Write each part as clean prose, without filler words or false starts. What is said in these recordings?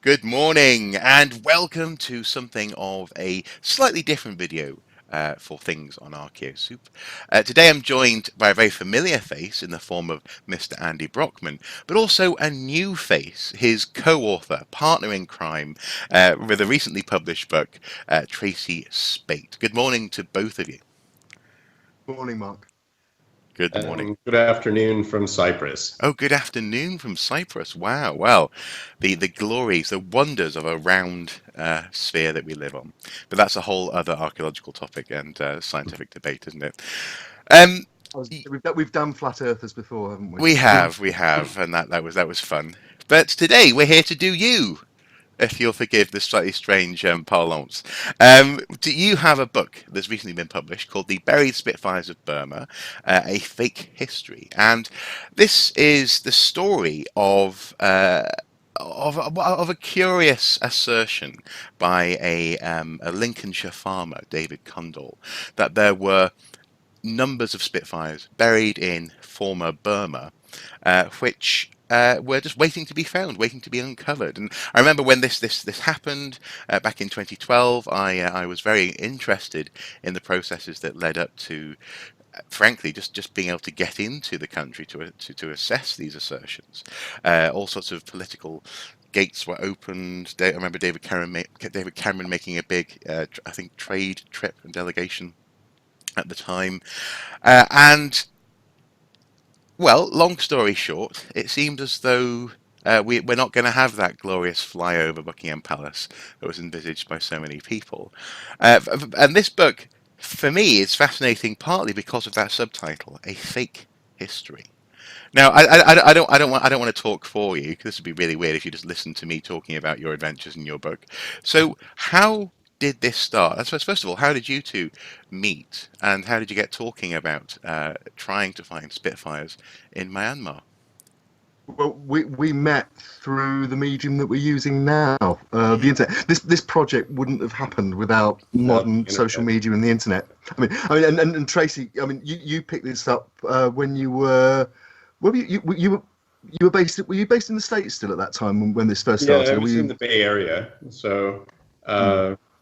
Good morning and welcome to something of a slightly different video for things on ArchaeoSoup. Today I'm joined by a very familiar face in the form of Mr. Andy Brockman, but also a new face, his co-author, partner in crime with a recently published book, Tracy Spaight. Good morning to both of you. Morning, Mark. Good morning. Good afternoon from Cyprus. Oh, good afternoon from Cyprus. Wow. Well, the glories, the wonders of a round sphere that we live on. But that's a whole other archaeological topic and scientific debate, isn't it? Um, We've done flat earthers before, haven't we? we have, and that was fun. But today we're here to do you, if you'll forgive the slightly strange parlance. Do you have a book that's recently been published called The Buried Spitfires of Burma, A Fake History? And this is the story of a curious assertion by a Lincolnshire farmer, David Cundall, that there were numbers of Spitfires buried in former Burma, which were just waiting to be found, waiting to be uncovered. And I remember when this happened back in 2012, I was very interested in the processes that led up to, frankly, just being able to get into the country to assess these assertions. All sorts of political gates were opened. I remember David Cameron making a big, I think, trade trip and delegation at the time. And, well, long story short, it seemed as though we're not going to have that glorious flyover Buckingham Palace that was envisaged by so many people. And this book, for me, is fascinating partly because of that subtitle, A Fake History. Now, I don't want to talk for you, because this would be really weird if you just listened to me talking about your adventures in your book. So, how did this start? I suppose, first of all, how did you two meet, and how did you get talking about trying to find Spitfires in Myanmar? Well, we met through the medium that we're using now, the internet. This project wouldn't have happened without modern social media and the internet. And Tracy, you picked this up when you were. Were you were based? Were you based in the States still at that time when this first started? Yeah, I was in the Bay Area, so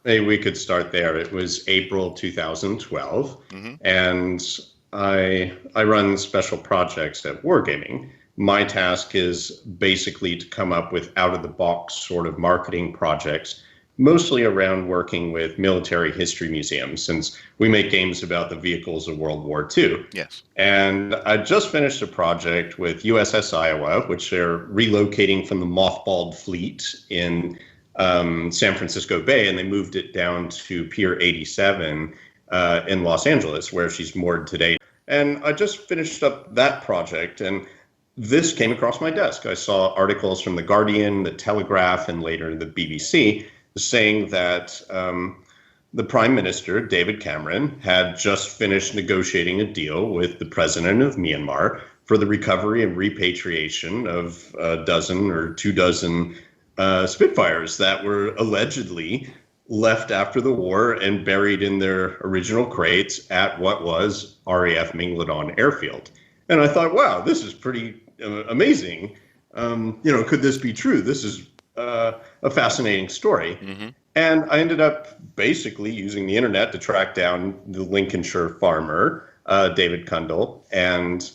maybe we could start there. It was April 2012, and I run special projects at Wargaming. My task is basically to come up with out-of-the-box sort of marketing projects, mostly around working with military history museums, since we make games about the vehicles of World War II. Yes. And I just finished a project with USS Iowa, which they're relocating from the mothballed fleet in San Francisco Bay, and they moved it down to Pier 87 in Los Angeles, where she's moored today. And I just finished up that project, and this came across my desk. I saw articles from The Guardian, The Telegraph, and later the BBC saying that the Prime Minister, David Cameron, had just finished negotiating a deal with the President of Myanmar for the recovery and repatriation of a dozen or 24 Spitfires that were allegedly left after the war and buried in their original crates at what was RAF Minglodon Airfield. And I thought, wow, this is pretty amazing. Could this be true? This is a fascinating story. And I ended up basically using the internet to track down the Lincolnshire farmer, David Cundall. And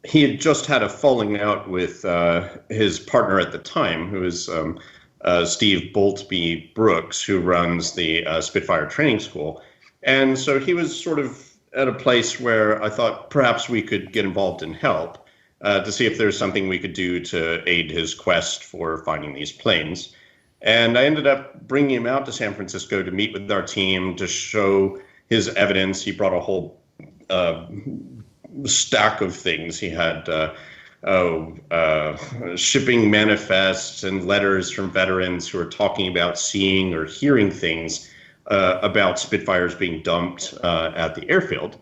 he had just had a falling out with his partner at the time, who is Steve Boltby Brooks, who runs the Spitfire Training School. And so he was sort of at a place where I thought perhaps we could get involved and help to see if there's something we could do to aid his quest for finding these planes. And I ended up bringing him out to San Francisco to meet with our team to show his evidence. He brought a whole stack of things. He had shipping manifests and letters from veterans who are talking about seeing or hearing things about Spitfires being dumped at the airfield.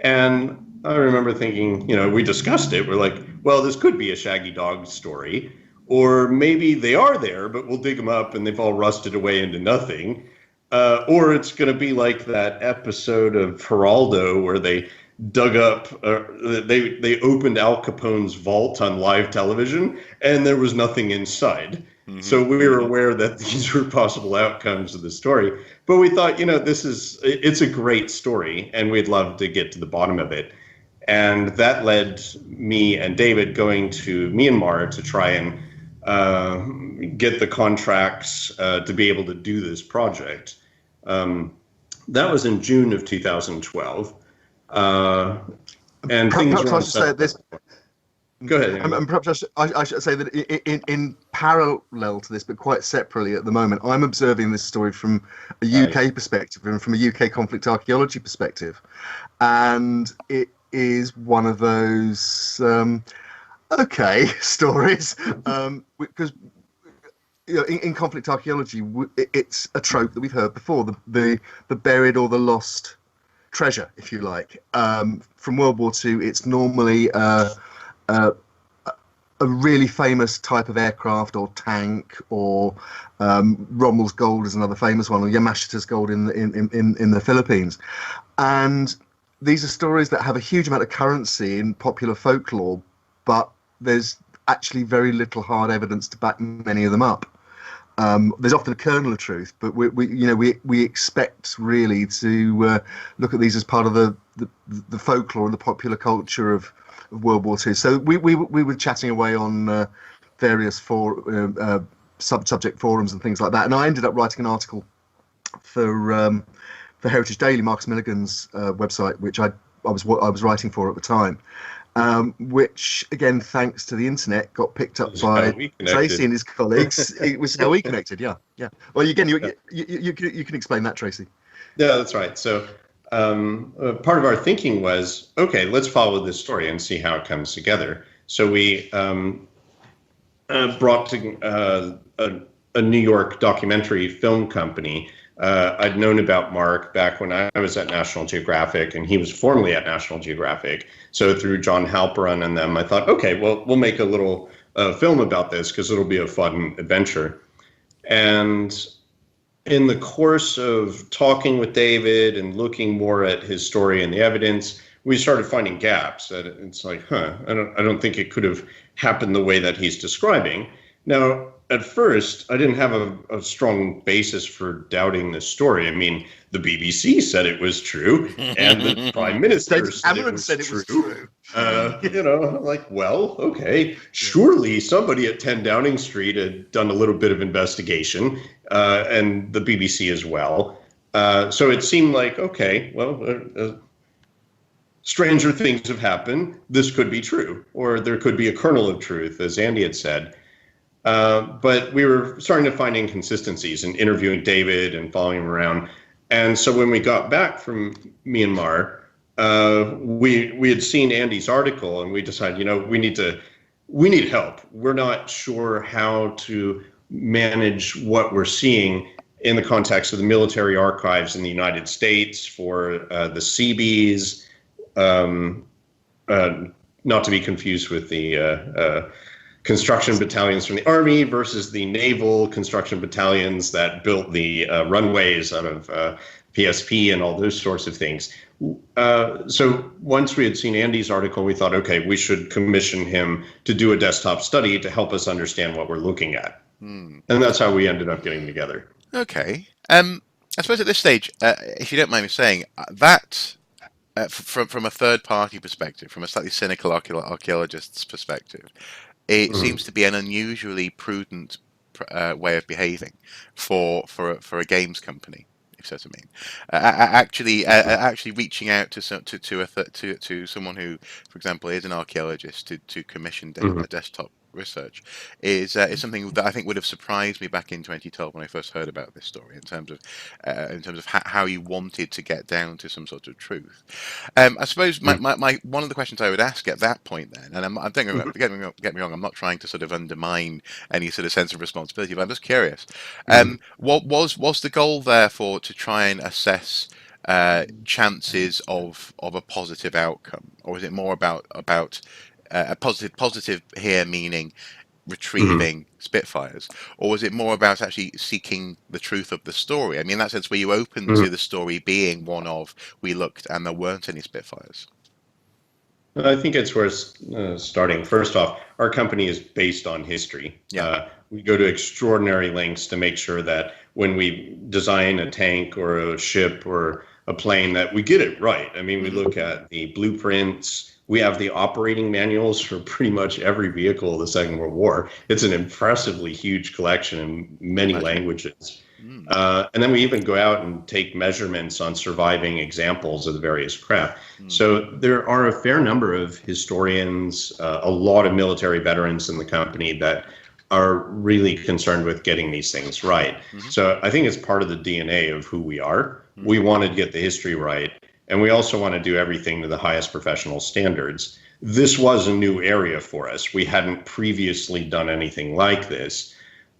And I remember thinking, we discussed it. We're like, well, this could be a Shaggy Dog story, or maybe they are there, but we'll dig them up and they've all rusted away into nothing. Or it's going to be like that episode of Geraldo where they dug up, they opened Al Capone's vault on live television, and there was nothing inside. So we were aware that these were possible outcomes of the story, but we thought, it's a great story, and we'd love to get to the bottom of it. And that led me and David going to Myanmar to try and get the contracts to be able to do this project. That was in June of 2012. And things perhaps I should say this. Go ahead. And perhaps I should say that in parallel to this, but quite separately at the moment, I'm observing this story from a UK perspective and from a UK conflict archaeology perspective. And it is one of those stories, because in conflict archaeology, it's a trope that we've heard before, the buried or the lost treasure, if you like. From World War II, it's normally a really famous type of aircraft or tank, or Rommel's gold is another famous one, or Yamashita's gold in the Philippines. And these are stories that have a huge amount of currency in popular folklore, but there's actually very little hard evidence to back many of them up. There's often a kernel of truth, but we expect really to look at these as part of the folklore and the popular culture of World War II. So we were chatting away on various subject forums and things like that, and I ended up writing an article for Heritage Daily, Marcus Milligan's website, which I was writing for at the time. Which, again, thanks to the internet, got picked up by Tracy and his colleagues. It was how we connected, yeah. Well, again, you can explain that, Tracy. Yeah, that's right. So part of our thinking was, okay, let's follow this story and see how it comes together. So we brought to a New York documentary film company. I'd known about Mark back when I was at National Geographic, and he was formerly at National Geographic. So through John Halperin and them, I thought, okay, well, we'll make a little film about this because it'll be a fun adventure. And in the course of talking with David and looking more at his story and the evidence, we started finding gaps. That it's like, I don't think it could have happened the way that he's describing. Now, at first, I didn't have a strong basis for doubting this story. I mean, the BBC said it was true, and the Prime Minister said it was true. Like, well, okay, surely somebody at 10 Downing Street had done a little bit of investigation, and the BBC as well. So it seemed like, okay, well, stranger things have happened. This could be true, or there could be a kernel of truth, as Andy had said. But we were starting to find inconsistencies in interviewing David and following him around. And so when we got back from Myanmar, we had seen Andy's article, and we decided, we need help. We're not sure how to manage what we're seeing in the context of the military archives in the United States for the Seabees, not to be confused with the construction battalions from the Army versus the naval construction battalions that built the runways out of PSP and all those sorts of things. So once we had seen Andy's article, we thought, okay, we should commission him to do a desktop study to help us understand what we're looking at. And that's how we ended up getting together. Okay. I suppose at this stage, if you don't mind me saying, that from a third-party perspective, from a slightly cynical archaeologist's perspective, it seems to be an unusually prudent way of behaving for a games company, if so to mean. Actually reaching out to someone who, for example, is an archaeologist to commission a desktop research is something that I think would have surprised me back in 2012 when I first heard about this story, in terms of how you wanted to get down to some sort of truth. I suppose my one of the questions I would ask at that point then, and I'm don't get me wrong, I'm not trying to sort of undermine any sort of sense of responsibility, but I'm just curious. What was the goal therefore to try and assess chances of a positive outcome, or was it more about a positive here meaning retrieving Spitfires, or was it more about actually seeking the truth of the story? I mean, in that sense, were you open to the story being one of we looked and there weren't any Spitfires? I think it's worth starting. First off, our company is based on history. Yeah. We go to extraordinary lengths to make sure that when we design a tank or a ship or a plane, that we get it right. I mean, we look at the blueprints. We have the operating manuals for pretty much every vehicle of the Second World War. It's an impressively huge collection in many languages. And then we even go out and take measurements on surviving examples of the various craft. So there are a fair number of historians, a lot of military veterans in the company that are really concerned with getting these things right. So I think it's part of the DNA of who we are. We want to get the history right. And we also want to do everything to the highest professional standards. This was a new area for us. We hadn't previously done anything like this.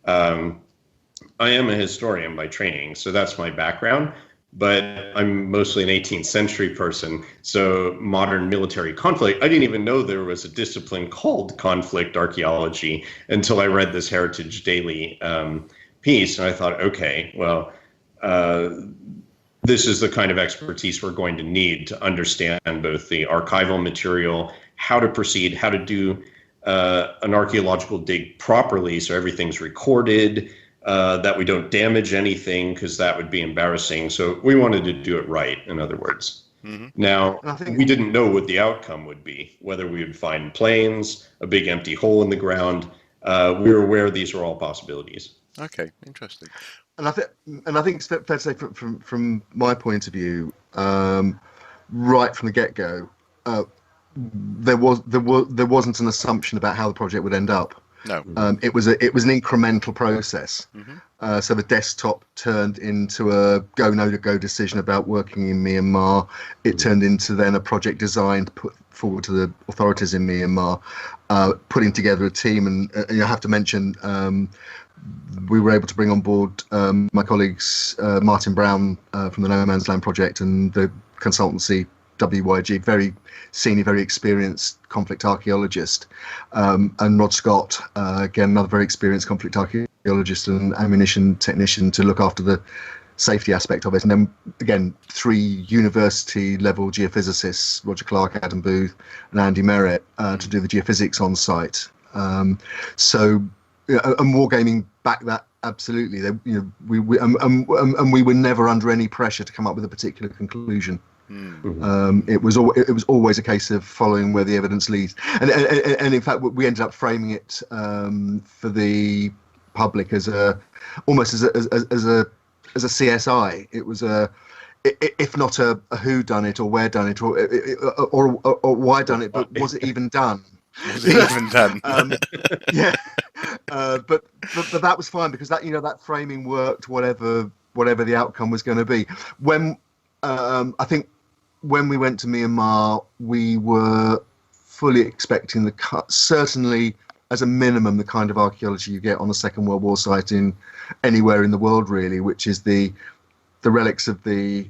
I am a historian by training, so that's my background, but I'm mostly an 18th century person. So modern military conflict, I didn't even know there was a discipline called conflict archaeology until I read this Heritage Daily piece. And I thought, okay, well, this is the kind of expertise we're going to need to understand both the archival material, how to proceed, how to do an archaeological dig properly so everything's recorded, that we don't damage anything because that would be embarrassing. So we wanted to do it right, in other words. Now, we didn't know what the outcome would be, whether we would find planes, a big empty hole in the ground. We were aware these were all possibilities. Okay, interesting. And I think it's fair to say from my point of view, right from the get-go, there wasn't an assumption about how the project would end up. No. It was an incremental process. So the desktop turned into a go decision about working in Myanmar. It turned into then a project design to put forward to the authorities in Myanmar, putting together a team. And you have to mention, we were able to bring on board my colleagues Martin Brown from the No Man's Land project and the consultancy WYG, very senior, very experienced conflict archaeologist, and Rod Scott, again, another very experienced conflict archaeologist and ammunition technician to look after the safety aspect of it. And then, again, 3 university-level geophysicists, Roger Clark, Adam Booth, and Andy Merritt, to do the geophysics on site. And Wargaming backed that absolutely. We were never under any pressure to come up with a particular conclusion. It was always a case of following where the evidence leads, and in fact we ended up framing it for the public as almost as a CSI. It was if not a who done it or where done it or why done it, but was it even done? Was it even done? Yeah, but that was fine because that framing worked, whatever the outcome was going to be. When I think when we went to Myanmar, we were fully expecting certainly as a minimum the kind of archaeology you get on a Second World War site in anywhere in the world, really, which is the relics of the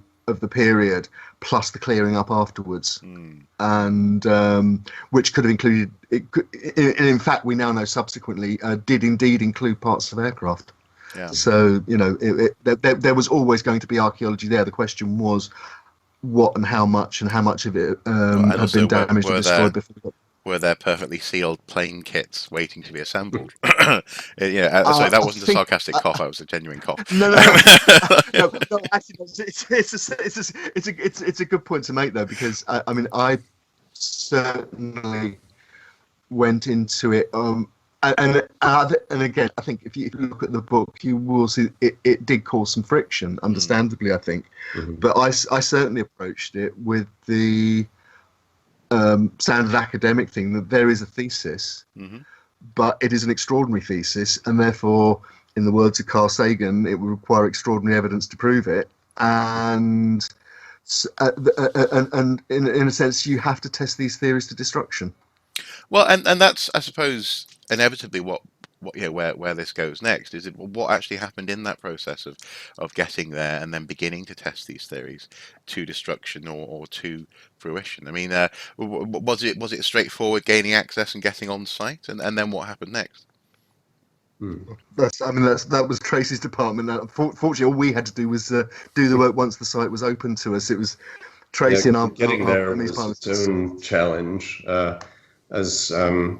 period plus the clearing up afterwards, and which could have included. In fact, we now know subsequently did indeed include parts of aircraft. Yeah. So there was always going to be archaeology there. The question was what and how much of it had been damaged or destroyed before. Were there perfectly sealed plane kits waiting to be assembled? Sorry, that wasn't a sarcastic cough. That was a genuine cough. No, actually, it's a good point to make though, because I certainly went into it. And again, I think if you look at the book, you will see it did cause some friction, understandably, I think. But I certainly approached it with the standard academic thing that there is a thesis, but it is an extraordinary thesis, and therefore, in the words of Carl Sagan, it would require extraordinary evidence to prove it. And in a sense, you have to test these theories to destruction. Well, and that's, I suppose, inevitably where this goes next. Is it what actually happened in that process of getting there and then beginning to test these theories to destruction or to fruition? I mean, was it straightforward gaining access and getting on site, and then what happened next? That was Tracy's department. Fortunately, all we had to do was do the work once the site was open to us. It was Tracy and our getting there Burmese was its partners. own challenge. As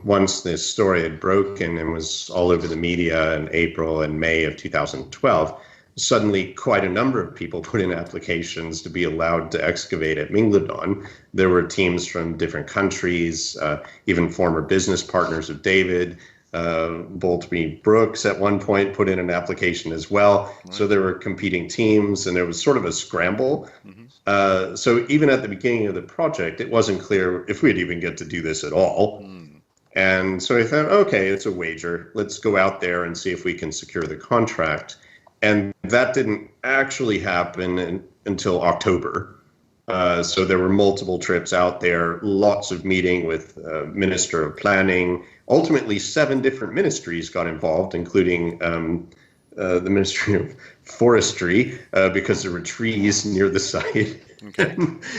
once this story had broken and was all over the media in April and May of 2012, suddenly quite a number of people put in applications to be allowed to excavate at Minglodon. There were teams from different countries, even former business partners of David. Boltby Brooks at one point put in an application as well. Right. So there were competing teams and there was sort of a scramble. Mm-hmm. So even at the beginning of the project, it wasn't clear if we'd even get to do this at all. Mm. And so I thought, okay, it's a wager. Let's go out there and see if we can secure the contract. And that didn't actually happen until October. So there were multiple trips out there, lots of meeting with Minister of Planning. Ultimately, 7 different ministries got involved, including the Ministry of Forestry, because there were trees near the site. Okay.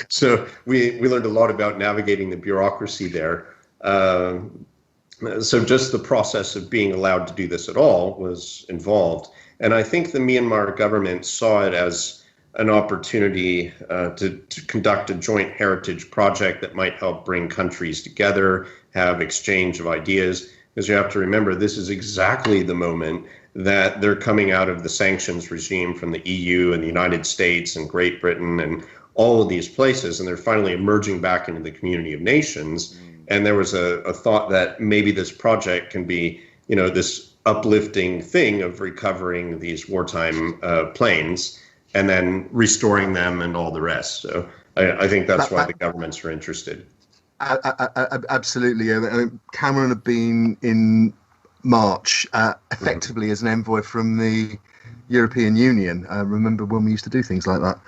So we learned a lot about navigating the bureaucracy there. So just the process of being allowed to do this at all was involved. And I think the Myanmar government saw it as an opportunity to conduct a joint heritage project that might help bring countries together, have exchange of ideas, because you have to remember this is exactly the moment that they're coming out of the sanctions regime from the EU and the United States and Great Britain and all of these places, and they're finally emerging back into the community of nations. And there was a thought that maybe this project can be, this uplifting thing of recovering these wartime planes and then restoring them and all the rest. So I think that's why the governments are interested. Absolutely. I mean, Cameron had been in March effectively as an envoy from the European Union. I remember when we used to do things like that.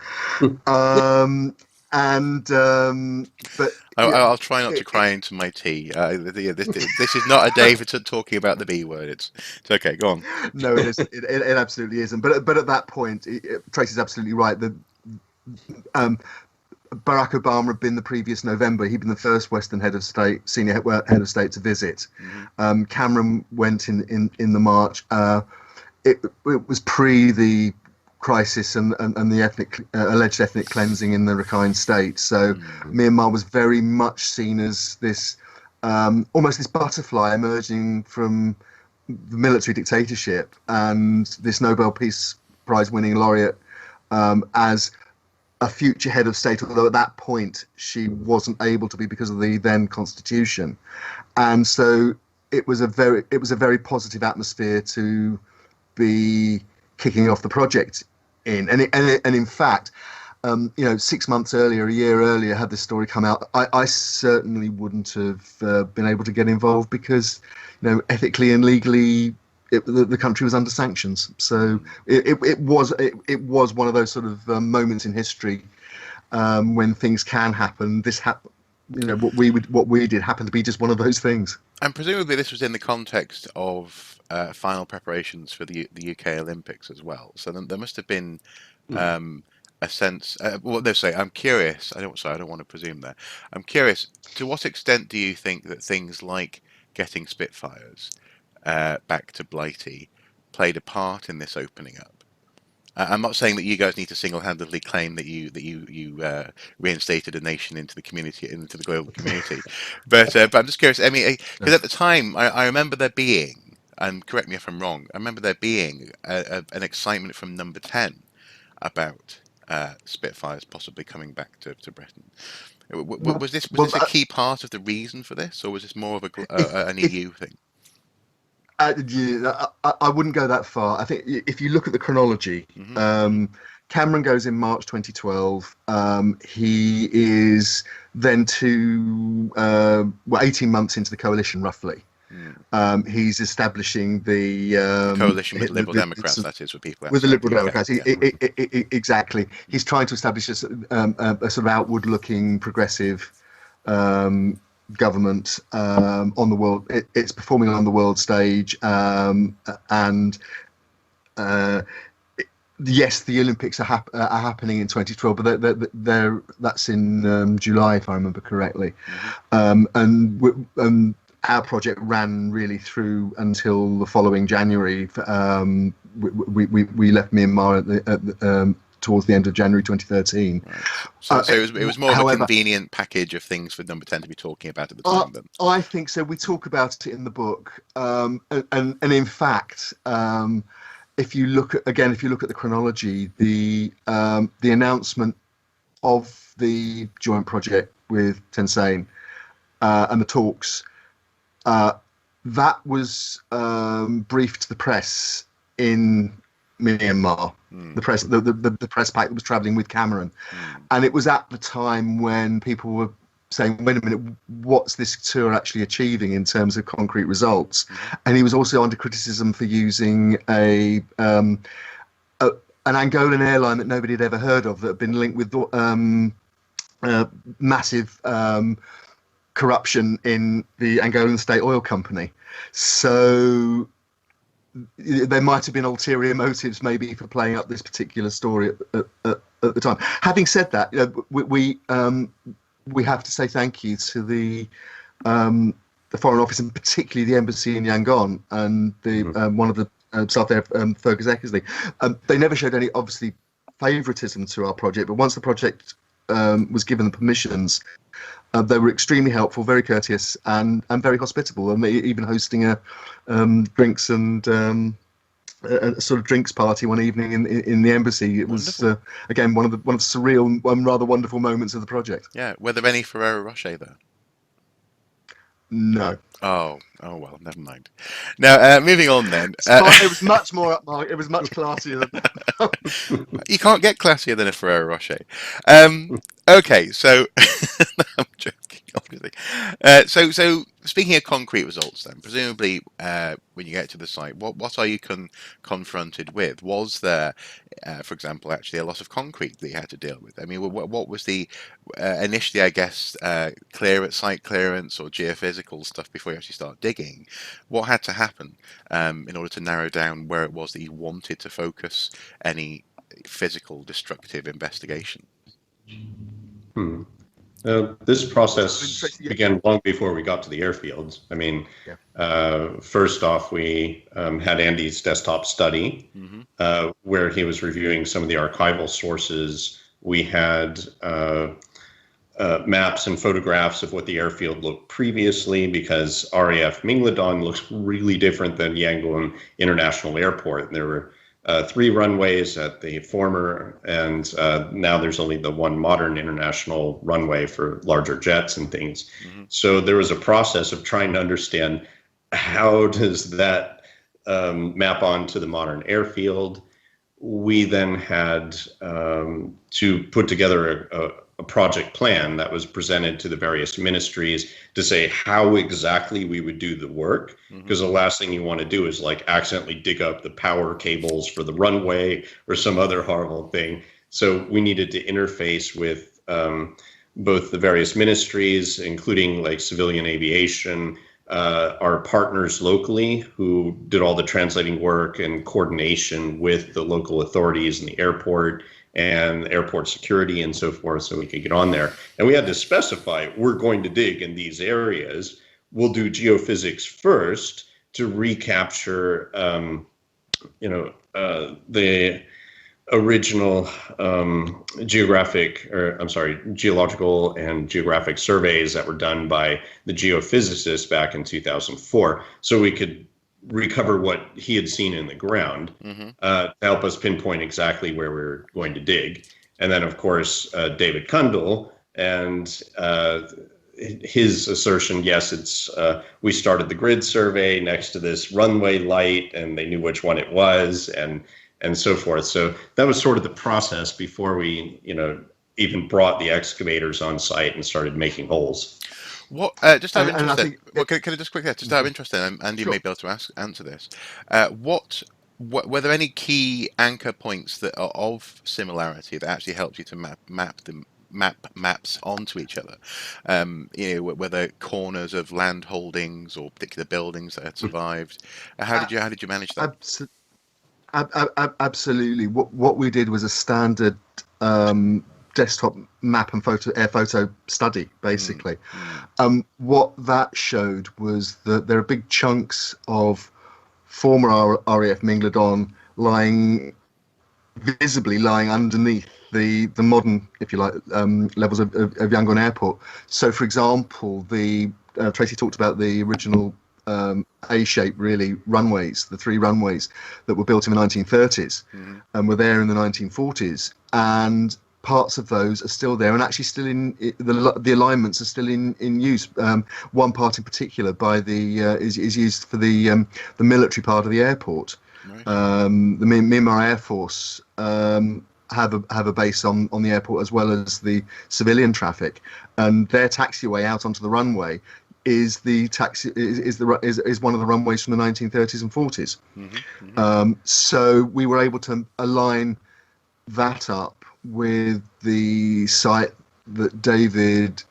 But I'll try not to cry into my tea. This is not a David talking about the B word. It's okay. Go on. No, it isn't. It absolutely isn't. But at that point, Tracy's absolutely right. Barack Obama had been the previous November. He'd been the first Western head of state, senior head of state to visit. Mm-hmm. Cameron went in the March. It was pre the crisis and the alleged ethnic cleansing in the Rakhine state. So Myanmar was very much seen as this almost this butterfly emerging from the military dictatorship, and this Nobel Peace Prize winning laureate as a future head of state, although at that point she wasn't able to be because of the then constitution. And so it was a very positive atmosphere to be kicking off the project in. And in fact, 6 months earlier, a year earlier, had this story come out, I certainly wouldn't have been able to get involved because, ethically and legally, the country was under sanctions. So it was one of those sort of moments in history when things can happen. This happened. What we did happened to be just one of those things. And presumably this was in the context of final preparations for the UK Olympics as well. So there must have been a sense. Well, they say, I'm curious. I don't want to presume there. I'm curious. To what extent do you think that things like getting Spitfires back to Blighty played a part in this opening up? I'm not saying that you guys need to single-handedly claim that you reinstated a nation into the community, into the global community, but I'm just curious. I mean, because at the time, I remember there being, and correct me if I'm wrong, I remember there being an excitement from Number 10 about Spitfires possibly coming back to Britain. Was this a key part of the reason for this, or was this more of an EU thing? I wouldn't go that far. I think if you look at the chronology, Cameron goes in March 2012. He is then 18 months into the coalition, roughly. He's establishing the coalition with Liberal Democrats. That is, with people with the Liberal Democrats. Exactly. He's trying to establish a sort of outward-looking progressive government on the world. It's performing on the world stage, and yes, the Olympics are happening in 2012, but that's in July, if I remember correctly. And our project ran really through until the following January. We left Myanmar towards the end of January 2013. Right. So it was more however, of a convenient package of things for Number 10 to be talking about at the time then. I think so. We talk about it in the book, and in fact, if you look at the chronology, the announcement of the joint project with Tenzin and the talks, that was briefed to the press in Myanmar. The press pack that was travelling with Cameron, and it was at the time when people were saying, "Wait a minute, what's this tour actually achieving in terms of concrete results?" And he was also under criticism for using an Angolan airline that nobody had ever heard of, that had been linked with massive corruption in the Angolan state oil company. So there might have been ulterior motives maybe for playing up this particular story at the time. Having said that, we have to say thank you to the Foreign Office, and particularly the embassy in Yangon, and the one of the staff there, Fergus Eckersley. They never showed any, obviously, favouritism to our project, but once the project was given the permissions, they were extremely helpful, very courteous, and very hospitable, and even hosting a drinks and a sort of drinks party one evening in the embassy. It was again one of the surreal, rather wonderful moments of the project. Yeah. Were there any Ferrero Rocher there? No. Oh well, never mind. Now, moving on then. It was much more upmarket. It was much classier than You can't get classier than a Ferrero Rocher. Okay, so I'm joking, obviously. So speaking of concrete results, then presumably when you get to the site, what are you confronted with? Was there, for example, actually a lot of concrete that you had to deal with? I mean, what was the initially, I guess, site clearance or geophysical stuff before you actually start digging? What had to happen in order to narrow down where it was that you wanted to focus any physical destructive investigation? This process began long before we got to the airfields. I mean, first off, we had Andy's desktop study where he was reviewing some of the archival sources. We had maps and photographs of what the airfield looked previously, because RAF Mingladon looks really different than Yangon International Airport. There were 3 runways at the former, and now there's only the one modern international runway for larger jets and things. So there was a process of trying to understand, how does that map onto the modern airfield? We then had to put together a project plan that was presented to the various ministries to say how exactly we would do the work, because the last thing you want to do is like accidentally dig up the power cables for the runway or some other horrible thing. So we needed to interface with both the various ministries, including like civilian aviation, our partners locally who did all the translating work and coordination with the local authorities and the airport and airport security and so forth, so we could get on there. And we had to specify, we're going to dig in these areas. We'll do geophysics first to recapture, the original geological and geographic surveys that were done by the geophysicists back in 2004, so we could recover what he had seen in the ground to help us pinpoint exactly where we were going to dig. And then, of course, David Cundall and his assertion, yes, it's we started the grid survey next to this runway light, and they knew which one it was, and so forth. So that was sort of the process before we, even brought the excavators on site and started making holes. What just out of interest, can I just quickly, just out of interest, and Andy may be able to answer this. What were there any key anchor points that are of similarity that actually helped you to map maps onto each other? Were there corners of land holdings or particular buildings that had survived? How did you manage that? Absolutely. What we did was a standard desktop map and air photo study, basically. What that showed was that there are big chunks of former RAF Mingladon lying visibly lying underneath the modern, if you like, levels of Yangon Airport. So, for example, Tracy talked about the original A-shape, really, runways, the 3 runways that were built in the 1930s and were there in the 1940s. And parts of those are still there and actually still in the alignments are still in use. One part in particular is used for the military part of the airport. Right. The Myanmar Air Force have a base on the airport, as well as the civilian traffic, and their taxiway out onto the runway is one of the runways from the 1930s and 40s. So we were able to align that up with the site that David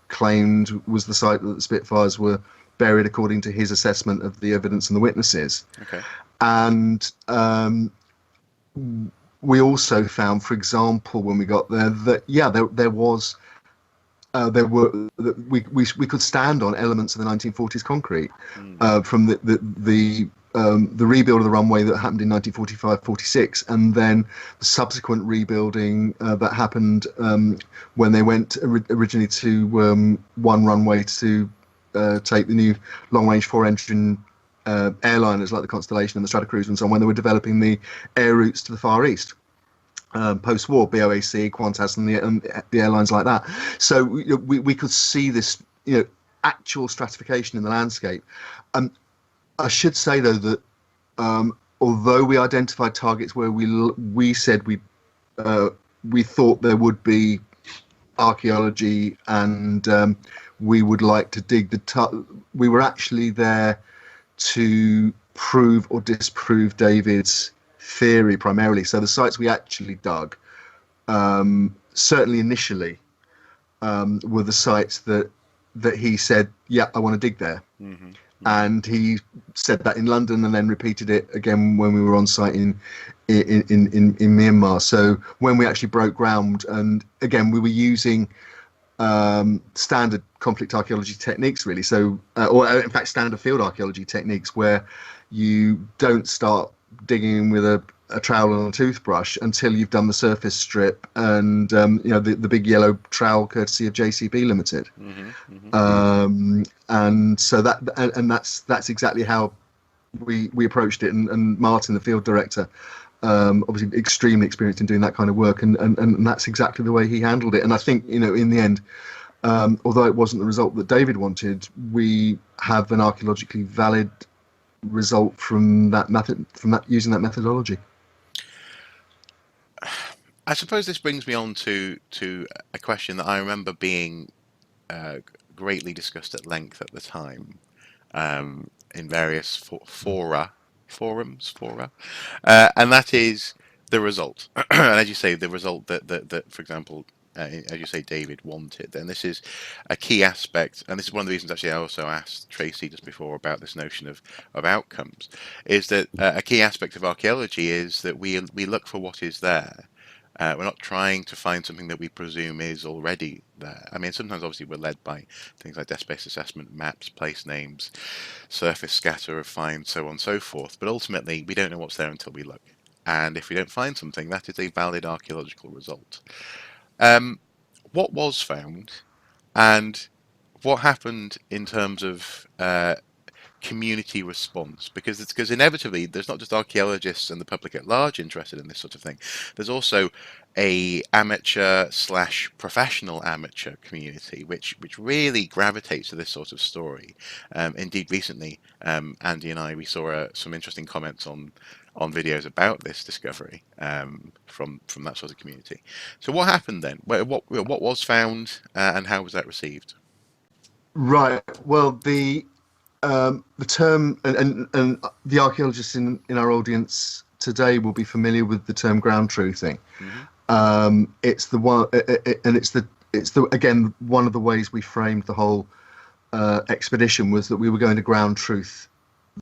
claimed was the site that the Spitfires were buried, according to his assessment of the evidence and the witnesses. Okay. And we also found, for example, when we got there, that we could stand on elements of the 1940s concrete from the rebuild of the runway that happened in 1945-46, and then the subsequent rebuilding that happened when they went originally to one runway to take the new long-range 4-engine airliners like the Constellation and the Stratocruiser and so on, when they were developing the air routes to the Far East. Post-war, BOAC, Qantas, and the airlines like that. So we could see this, actual stratification in the landscape. I should say though that although we identified targets where we said we thought there would be archaeology and we would like to dig we were actually there to prove or disprove David's theory primarily. So the sites we actually dug, certainly initially, were the sites that he said, yeah, I want to dig there. And he said that in London and then repeated it again when we were on site in Myanmar. So when we actually broke ground, and again we were using standard conflict archaeology techniques, really. So, or in fact, standard field archaeology techniques, where you don't start digging with a trowel and a toothbrush until you've done the surface strip and the big yellow trowel, courtesy of JCB Limited. And so that's exactly how we approached it. And Martin, the field director, obviously extremely experienced in doing that kind of work, and that's exactly the way he handled it. And I think, in the end, although it wasn't the result that David wanted, we have an archaeologically valid result from that method, using that methodology. I suppose this brings me on to a question that I remember being greatly discussed at length at the time, in various forums, and that is the result. And as you say, the result that for example, as you say, David wanted. And this is a key aspect, and this is one of the reasons actually I also asked Tracy just before about this notion of outcomes, is that a key aspect of archaeology is that we look for what is there. We're not trying to find something that we presume is already there. I mean, sometimes obviously we're led by things like desk-based assessment, maps, place names, surface scatter of finds, so on and so forth. But ultimately, we don't know what's there until we look. And if we don't find something, that is a valid archaeological result. What was found, and what happened in terms of community response? Because inevitably there's not just archaeologists and the public at large interested in this sort of thing. There's also a amateur / professional amateur community which really gravitates to this sort of story. Indeed, recently Andy and we saw some interesting comments on videos about this discovery from that sort of community. So what happened then? What was found and how was that received? Right. Well, the term, and the archaeologists in our audience today will be familiar with the term ground truthing. It's the one, and it's the again, one of the ways we framed the whole expedition was that we were going to ground truth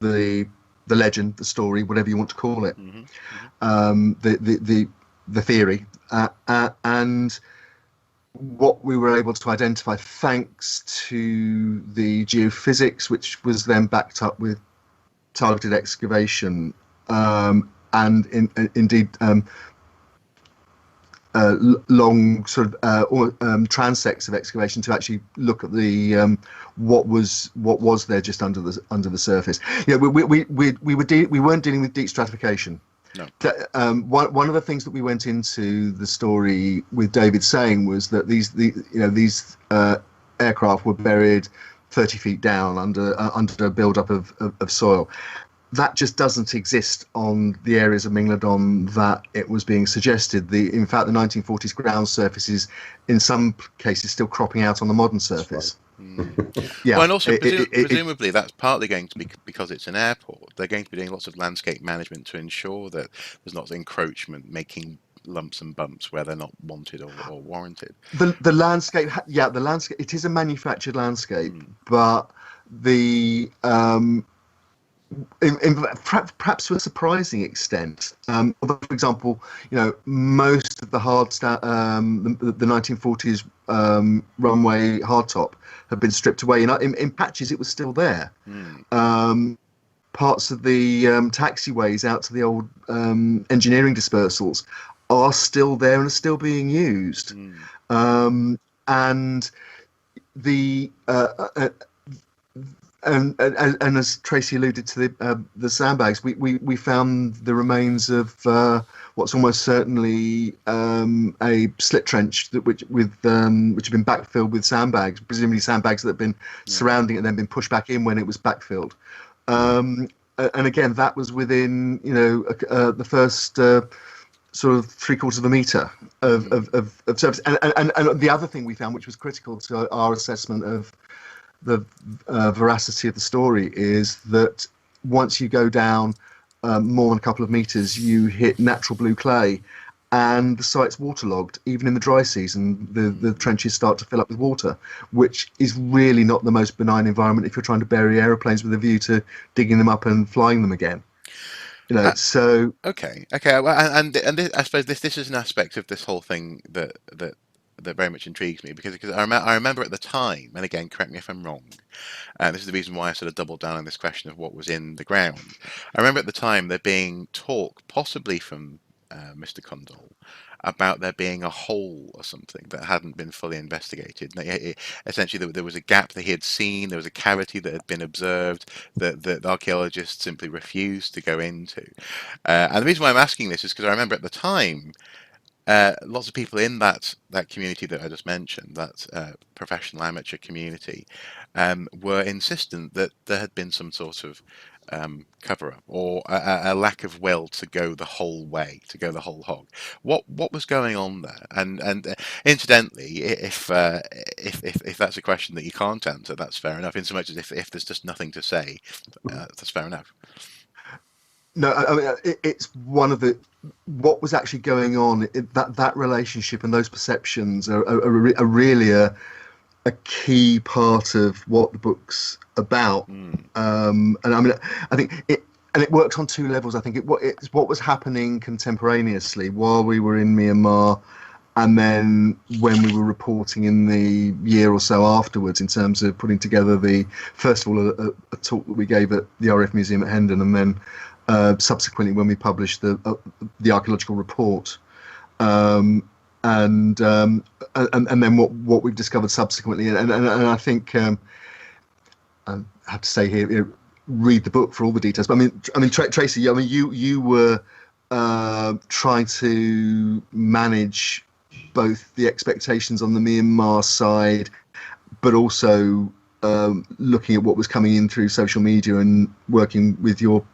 the legend, the story, whatever you want to call it, the theory, and what we were able to identify, thanks to the geophysics, which was then backed up with targeted excavation, and indeed long sort of transects of excavation to actually look at the what was there just under the surface. Yeah, we weren't dealing with deep stratification. No. One of the things that we went into the story with David saying was that these aircraft were buried 30 feet down under a build-up of soil. That just doesn't exist on the areas of Mingladon that it was being suggested. In fact, the 1940s ground surface is, in some cases, still cropping out on the modern surface. Yeah. Well, and also presumably that's partly going to be because it's an airport. They're going to be doing lots of landscape management to ensure that there's not encroachment making lumps and bumps where they're not wanted or warranted. The landscape, the landscape. It is a manufactured landscape, but the perhaps to a surprising extent. Although, for example, most of the the 1940s runway hardtop had been stripped away. In patches, it was still there. Parts of the taxiways out to the old engineering dispersals are still there and are still being used. And the and as Tracy alluded to the sandbags, we found the remains of what's almost certainly a slit trench which had been backfilled with sandbags, presumably sandbags that had been surrounding it and then been pushed back in when it was backfilled. And again, that was within the first sort of 3/4 of a metre of surface. And the other thing we found, which was critical to our assessment of the veracity of the story, is that once you go down more than a couple of meters, you hit natural blue clay, and the site's waterlogged. Even in the dry season, the trenches start to fill up with water, which is really not the most benign environment if you're trying to bury aeroplanes with a view to digging them up and flying them again. So okay. Well, and I suppose this is an aspect of this whole thing that very much intrigues me, because I remember at the time, and again, correct me if I'm wrong, this is the reason why I sort of doubled down on this question of what was in the ground. I remember at the time there being talk, possibly from Mr. Cundall, about there being a hole or something that hadn't been fully investigated. Essentially, there was a gap that he had seen, there was a cavity that had been observed that the archaeologists simply refused to go into. And the reason why I'm asking this is because I remember at the time, lots of people in that community that I just mentioned, that professional amateur community, were insistent that there had been some sort of cover-up or a lack of will to go the whole way, to go the whole hog. What was going on there? And incidentally, if that's a question that you can't answer, that's fair enough. In so much as if there's just nothing to say, that's fair enough. No, I mean, it's one of what was actually going on. That relationship and those perceptions are really a key part of what the book's about. And I mean, I think it works on two levels. I think it's what was happening contemporaneously while we were in Myanmar, and then when we were reporting in the year or so afterwards, in terms of putting together first of all a talk that we gave at the RF Museum at Hendon, and then subsequently when we published the archaeological report, and then what we've discovered subsequently, and I think I have to say here, read the book for all the details. But I mean, Tracy, I mean, you were trying to manage both the expectations on the Myanmar side, but also looking at what was coming in through social media and working with your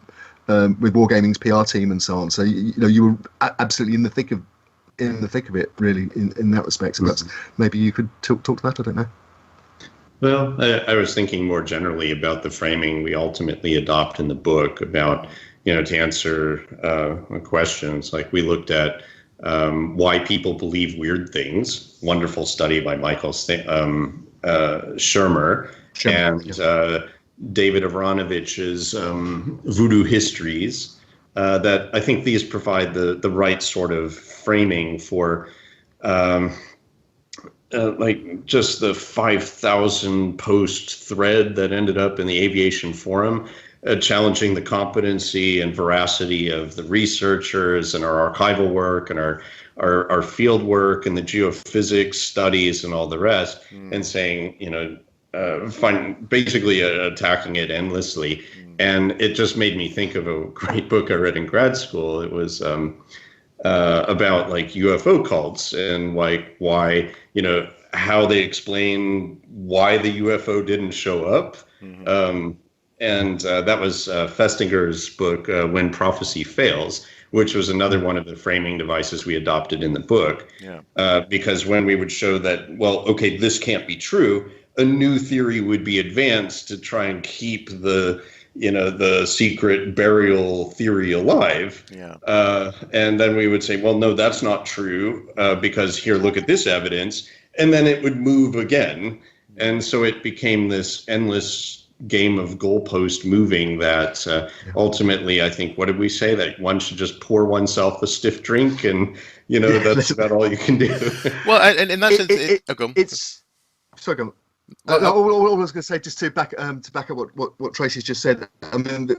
with Wargaming's PR team and so on. So you were absolutely in the thick of it, really, in that respect. So perhaps maybe you could talk to that. I don't know. Well, I was thinking more generally about the framing we ultimately adopt in the book about, to answer questions. Like, we looked at why people believe weird things. Wonderful study by Michael Shermer and David Avramovich's Voodoo Histories. That I think these provide the right sort of framing for like just the 5,000 post thread that ended up in the Aviation Forum. challenging the competency and veracity of the researchers and our archival work and our field work and the geophysics studies and all the rest, and saying, basically attacking it endlessly. And it just made me think of a great book I read in grad school. It was about like UFO cults and like why, how they explain why the UFO didn't show up. And that was Festinger's book, When Prophecy Fails, which was another one of the framing devices we adopted in the book. Because when we would show that, well, okay, this can't be true, a new theory would be advanced to try and keep the secret burial theory alive. And then we would say, well, no, that's not true, because here, look at this evidence. And then it would move again. And so it became this endless game of goalpost moving that ultimately, I think, what did we say? That one should just pour oneself a stiff drink and, that's about all you can do. Well, and in that sense, it's... Sorry, go on. All I was going to say, just to back up what Tracy's just said, I mean,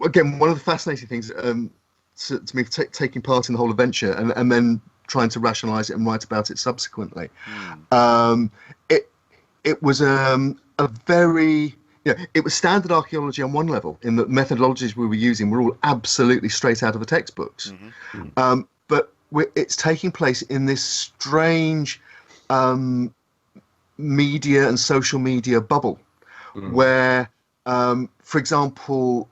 again, one of the fascinating things to me, taking part in the whole adventure and then trying to rationalise it and write about it subsequently, it was a very, it was standard archaeology on one level, in the methodologies we were using were all absolutely straight out of the textbooks. But it's taking place in this strange media and social media bubble, where, for example,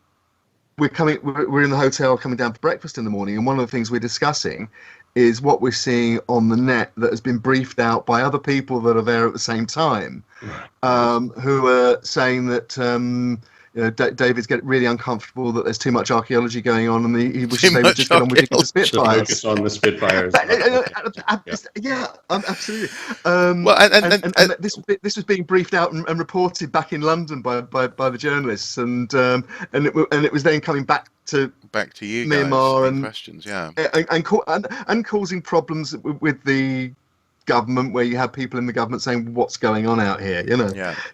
we're in the hotel coming down for breakfast in the morning, and one of the things we're discussing is what we're seeing on the net that has been briefed out by other people that are there at the same time, who are saying that David's getting really uncomfortable that there's too much archaeology going on, and he wishes they would just get on with the Spitfires. Focus on the Spitfires. Absolutely. Well, and this was being briefed out and reported back in London by the journalists, and it was then coming back to you Myanmar guys and questions, and causing problems with the government, where you have people in the government saying what's going on out here,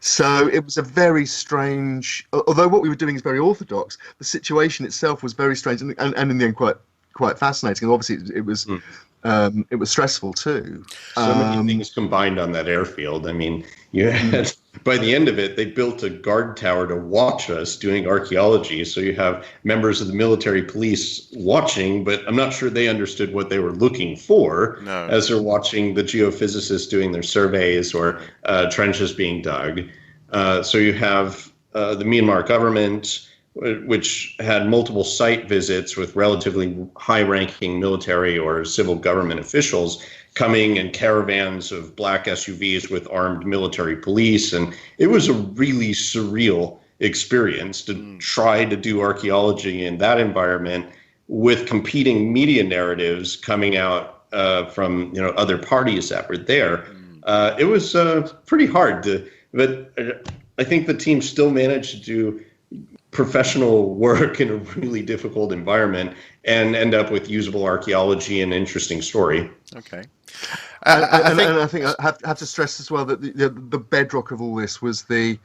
So it was a very strange, although what we were doing is very orthodox, the situation itself was very strange and in the end quite fascinating, and obviously it was stressful too. So many things combined on that airfield. I mean, you had, by the end of it, they built a guard tower to watch us doing archaeology. So you have members of the military police watching, but I'm not sure they understood what they were looking for as they're watching the geophysicists doing their surveys or trenches being dug. So you have the Myanmar government, which had multiple site visits with relatively high-ranking military or civil government officials coming in caravans of black SUVs with armed military police. And it was a really surreal experience to try to do archaeology in that environment with competing media narratives coming out from other parties that were there. It was pretty hard, but I think the team still managed to do professional work in a really difficult environment and end up with usable archaeology and interesting story. Okay. I think I have to stress as well that the bedrock of all this was the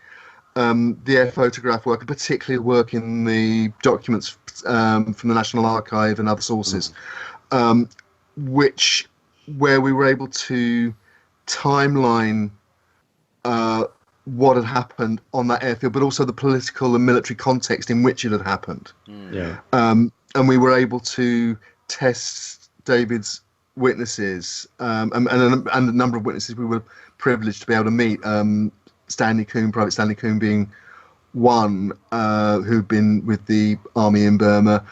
air photograph work, and particularly work in the documents from the National Archive and other sources, where we were able to timeline what had happened on that airfield, but also the political and military context in which it had happened. And we were able to test David's witnesses, and a number of witnesses we were privileged to be able to meet. Private Stanley Coon being one, who'd been with the army in Burma.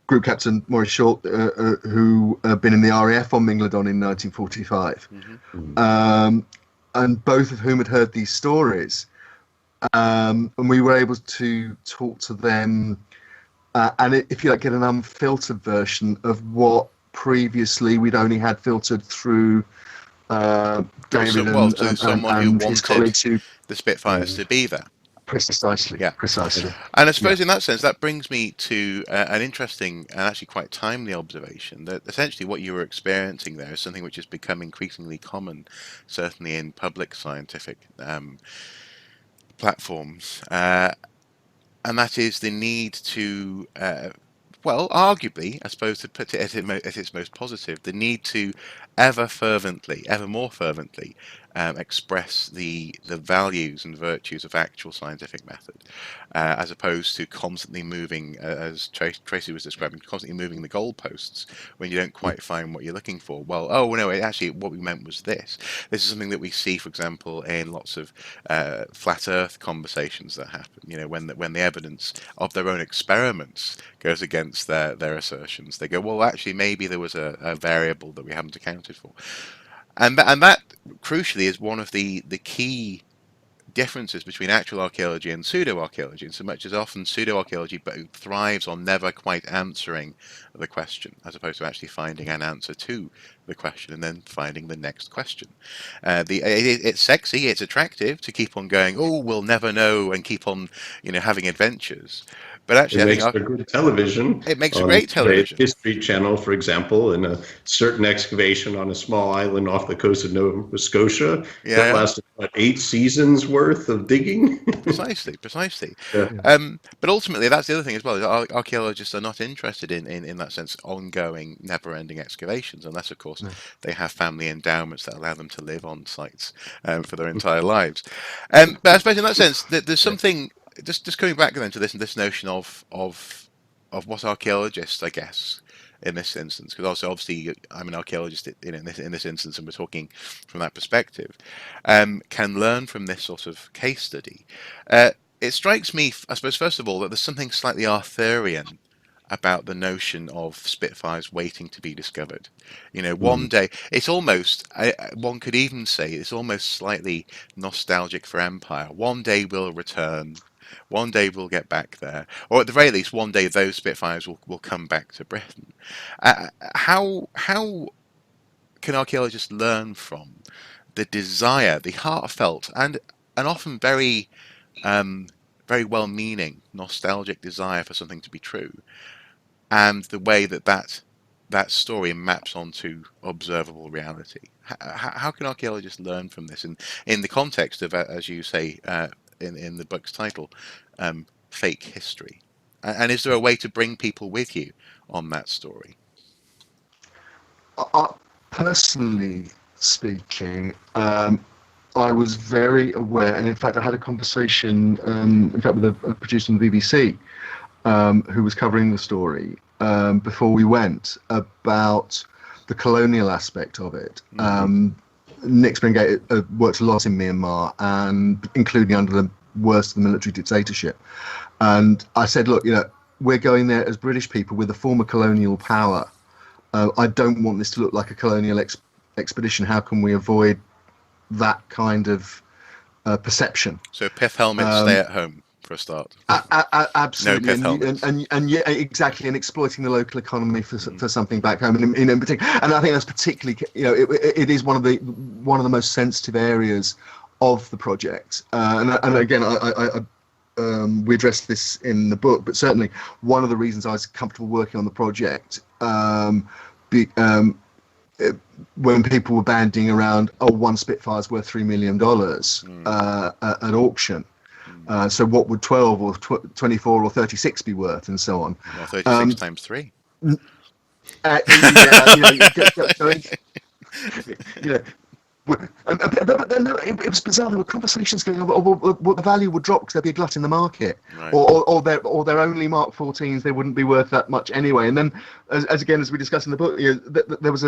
Group Captain Maurice Short, who had been in the RAF on Mingladon in 1945. And both of whom had heard these stories, and we were able to talk to them, and if you like, get an unfiltered version of what previously we'd only had filtered through David and his colleagues the Spitfires to be there. Precisely. And I suppose in that sense, that brings me to an interesting and actually quite timely observation that essentially what you were experiencing there is something which has become increasingly common, certainly in public scientific platforms. and that is the need to, well, arguably, I suppose, to put it at its most positive, the need to ever more fervently, express the values and virtues of actual scientific method, as opposed to constantly moving, as Tracy was describing, constantly moving the goalposts when you don't quite find what you're looking for. Well, oh no, actually, what we meant was this. This is something that we see, for example, in lots of flat Earth conversations that happen. You know, when the evidence of their own experiments goes against their assertions, they go, well, actually, maybe there was a variable that we haven't accounted for, and that crucially is one of the key differences between actual archaeology and pseudo-archaeology, in so much as often pseudo-archaeology thrives on never quite answering the question, as opposed to actually finding an answer to the question and then finding the next question. It's sexy, it's attractive to keep on going, oh, we'll never know, and keep on, having adventures. But It actually, I makes think for good television. it makes a On great the television. History Channel, for example, in a certain excavation on a small island off the coast of Nova Scotia that lasted, what, 8 seasons worth of digging? Precisely. Yeah. But ultimately, that's the other thing as well. Is archaeologists are not interested in that sense, ongoing, never-ending excavations, unless, of course, they have family endowments that allow them to live on sites for their entire lives. But I suppose in that sense, there's something. Just coming back then to this notion of what archaeologists, I guess, in this instance, because also obviously I'm an archaeologist in this instance, and we're talking from that perspective, can learn from this sort of case study. It strikes me, I suppose, first of all, that there's something slightly Arthurian about the notion of Spitfires waiting to be discovered. One day, it's almost, one could even say it's almost slightly nostalgic for Empire. One day we'll return. One day we'll get back there, or at the very least, one day those Spitfires will come back to Britain. How can archaeologists learn from the desire, the heartfelt and often very well-meaning, nostalgic desire for something to be true, and the way that story maps onto observable reality? How can archaeologists learn from this in the context of, as you say, in the book's title, fake history? And is there a way to bring people with you on that story? Personally speaking, I was very aware, and in fact, I had a conversation, in fact, with a producer on the BBC, who was covering the story before we went, about the colonial aspect of it. Nick Springate worked a lot in Myanmar, and including under the worst of the military dictatorship. And I said, look, we're going there as British people with a former colonial power. I don't want this to look like a colonial expedition. How can we avoid that kind of perception? So pith helmets, stay at home for a start. Absolutely, No pith helmets. And yeah, exactly, and exploiting the local economy for something back home, and in particular, and I think that's particularly, it is one of the most sensitive areas of the project. And again, we addressed this in the book, but certainly one of the reasons I was comfortable working on the project, when people were banding around, one Spitfire's worth $3 million at auction. So what would 12 or 24 or 36 be worth, and so on? Well, 36 times 3. But then it was bizarre. There were conversations going on. Well, the value would drop because there'd be a glut in the market, right. or they're only Mark 14s. They wouldn't be worth that much anyway. And then, as we discussed in the book, there was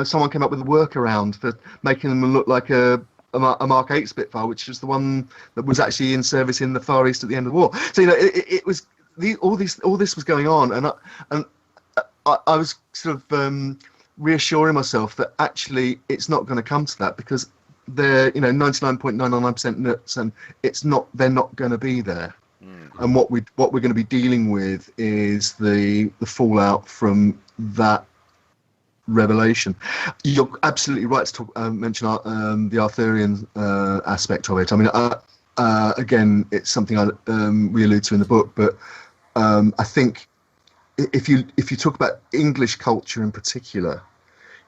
someone came up with a workaround for making them look like a Mark 8 Spitfire, which was the one that was actually in service in the Far East at the end of the war. So it was all this was going on, and I was sort of reassuring myself that actually it's not going to come to that, because they're 99.999% they're not going to be there. And what we're going to be dealing with is the fallout from that revelation. You're absolutely right to mention the Arthurian aspect of it. I mean, again, it's something we allude to in the book, but I think if you talk about English culture in particular,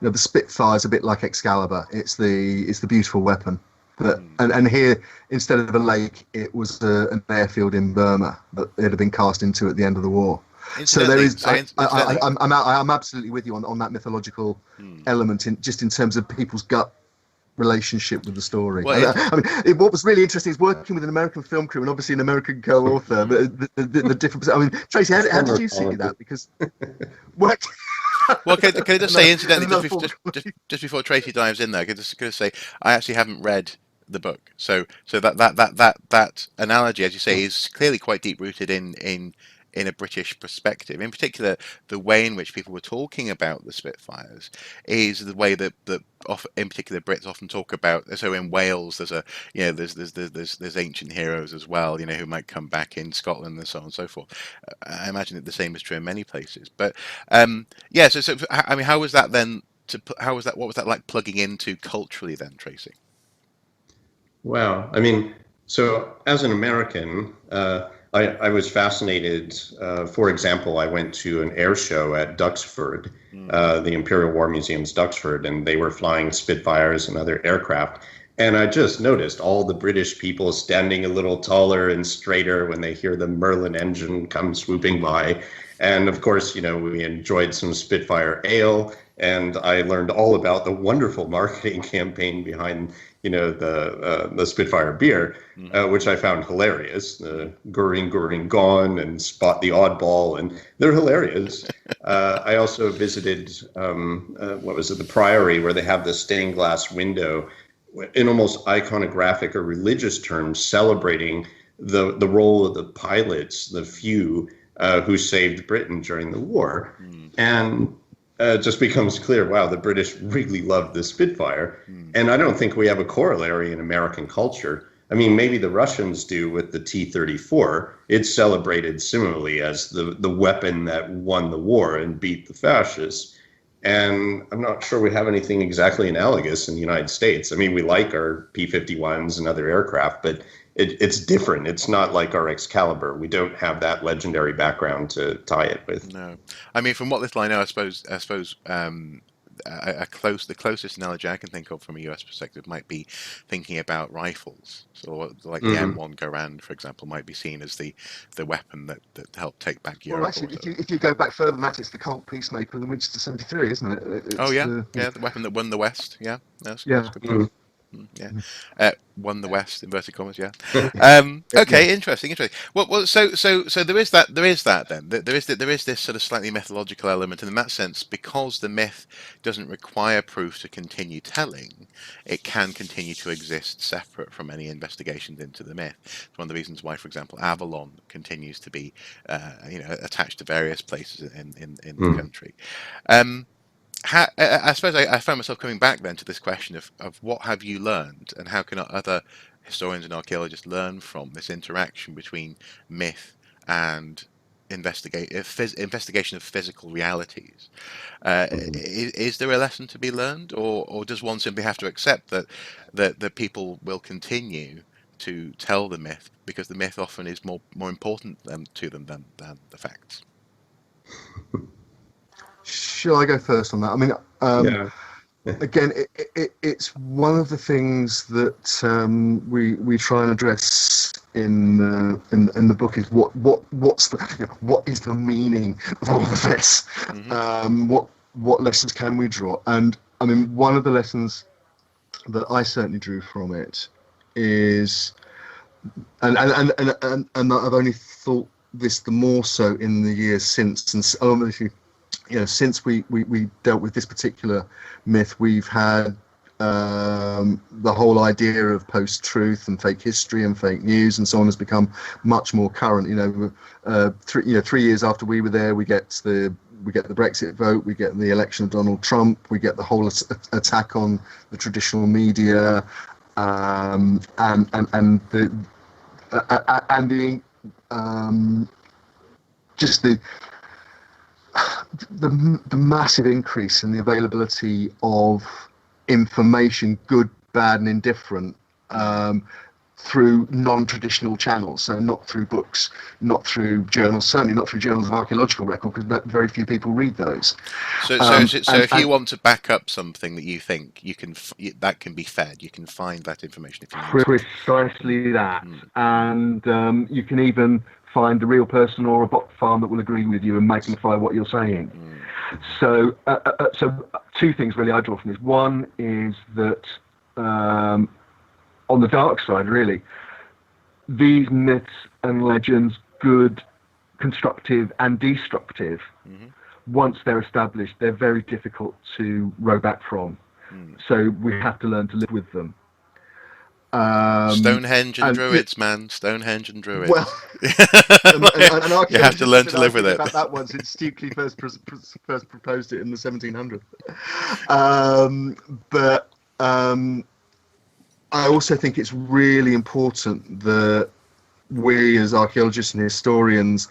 the Spitfire is a bit like Excalibur. It's the beautiful weapon. But, and here, instead of a lake, it was an airfield in Burma that it had been cast into at the end of the war. So there is. I'm absolutely with you on that mythological element, in terms of people's gut relationship with the story. Well, what was really interesting is working with an American film crew and obviously an American co-author. The different. I mean, Tracy, how did you see that? Because what? Well, can I just say, incidentally, just before Tracy dives in there, can I just say I actually haven't read the book, so that analogy, as you say, is clearly quite deep rooted in a British perspective. In particular, the way in which people were talking about the Spitfires is the way that in particular Brits often talk about. So in Wales, there's ancient heroes as well, who might come back in Scotland and so on and so forth. I imagine that the same is true in many places. But yeah, so I mean, how was that then? What was that like plugging into culturally then, Tracy? Wow. I mean, so as an American, I was fascinated. For example, I went to an air show at Duxford, the Imperial War Museum's Duxford, and they were flying Spitfires and other aircraft. And I just noticed all the British people standing a little taller and straighter when they hear the Merlin engine come swooping by. And of course, we enjoyed some Spitfire ale, and I learned all about the wonderful marketing campaign behind the Spitfire beer, which I found hilarious. Goring, Goring, Gone, and Spot the Oddball, and they're hilarious. I also visited, the Priory, where they have the stained glass window in almost iconographic or religious terms, celebrating the role of the pilots, the few who saved Britain during the war. And it just becomes clear, wow, the British really loved the Spitfire. And I don't think we have a corollary in American culture. I mean, maybe the Russians do with the T-34. It's celebrated similarly as the weapon that won the war and beat the fascists. And I'm not sure we have anything exactly analogous in the United States. I mean, we like our P-51s and other aircraft, but it's different. It's not like our Excalibur. We don't have that legendary background to tie it with. No, I mean, from what little I know, I suppose the closest analogy I can think of from a US perspective might be thinking about rifles. So, like the M1 Garand, for example, might be seen as the weapon that helped take back Europe. Well, actually, if you go back further than that, it's the Colt Peacemaker and the Winchester 73, isn't it? The weapon that won the West. Yeah, that's good point. Yeah, won the West, inverted commas. Yeah. Okay, interesting. Well, so there is that. Then there is this sort of slightly mythological element, and in that sense, because the myth doesn't require proof to continue telling, it can continue to exist separate from any investigations into the myth. It's one of the reasons why, for example, Avalon continues to be, attached to various places in the country. I suppose I found myself coming back then to this question of what have you learned, and how can other historians and archaeologists learn from this interaction between myth and investigation of physical realities. Is there a lesson to be learned, or does one simply have to accept that people will continue to tell the myth because the myth often is more important to them than the facts? Shall I go first on that? I mean, again, it's one of the things that we try and address in the book is what is the meaning of all of this? What lessons can we draw? And I mean, one of the lessons that I certainly drew from it is, and I've only thought this the more so in the years since, and obviously, since we dealt with this particular myth, we've had the whole idea of post-truth and fake history and fake news and so on has become much more current. 3 years after we were there, we get the Brexit vote, we get the election of Donald Trump, we get the whole attack on the traditional media, and the massive increase in the availability of information, good, bad, and indifferent, through non-traditional channels, so not through books, not through journals, certainly not through journals of archaeological record, because very few people read those. So if you want to back up something that you think you can, that can be fed, you can find that information if you need to. Precisely that. And you can even find a real person or a bot farm that will agree with you and magnify what you're saying. So two things really I draw from this. One is that on the dark side, really, these myths and legends, good, constructive and destructive, once they're established, they're very difficult to row back from. So we have to learn to live with them. Stonehenge and Druids, man. Stonehenge and Druids. Well, and you have to learn to live with it. About that one since Stukely first proposed it in the 1700s. But I also think it's really important that we as archaeologists and historians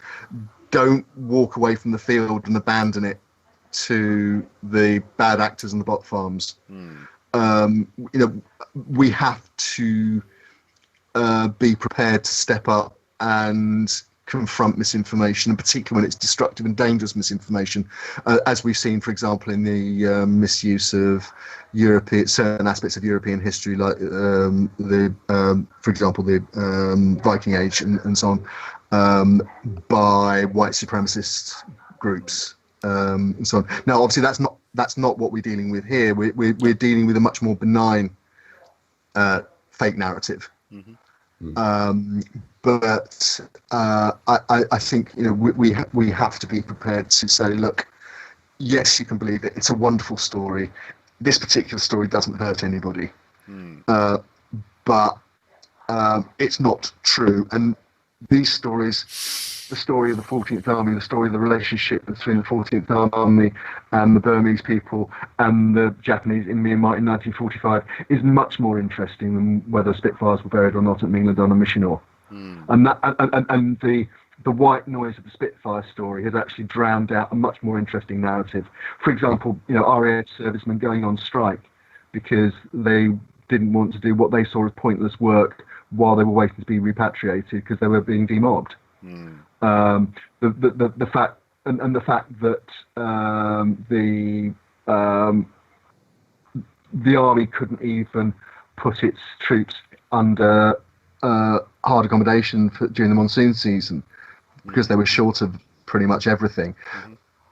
don't walk away from the field and abandon it to the bad actors and the bot farms. We have to be prepared to step up and confront misinformation, and particularly when it's destructive and dangerous misinformation, as we've seen, for example, in the misuse of certain aspects of European history, like for example, the Viking Age and so on, by white supremacist groups and so on. Now, obviously, that's not what we're dealing with here. We're dealing with a much more benign fake narrative. But I think we have to be prepared to say, look, yes, you can believe it. It's a wonderful story. This particular story doesn't hurt anybody, but it's not true. And these stories, the story of the 14th Army, the story of the relationship between the 14th Army and the Burmese people and the Japanese in Myanmar in 1945, is much more interesting than whether Spitfires were buried or not at Mingladon and Mishinor. And the white noise of the Spitfire story has actually drowned out a much more interesting narrative. For example, our air servicemen going on strike because they didn't want to do what they saw as pointless work while they were waiting to be repatriated because they were being demobbed. The fact that the army couldn't even put its troops under hard accommodation during the monsoon season because they were short of pretty much everything.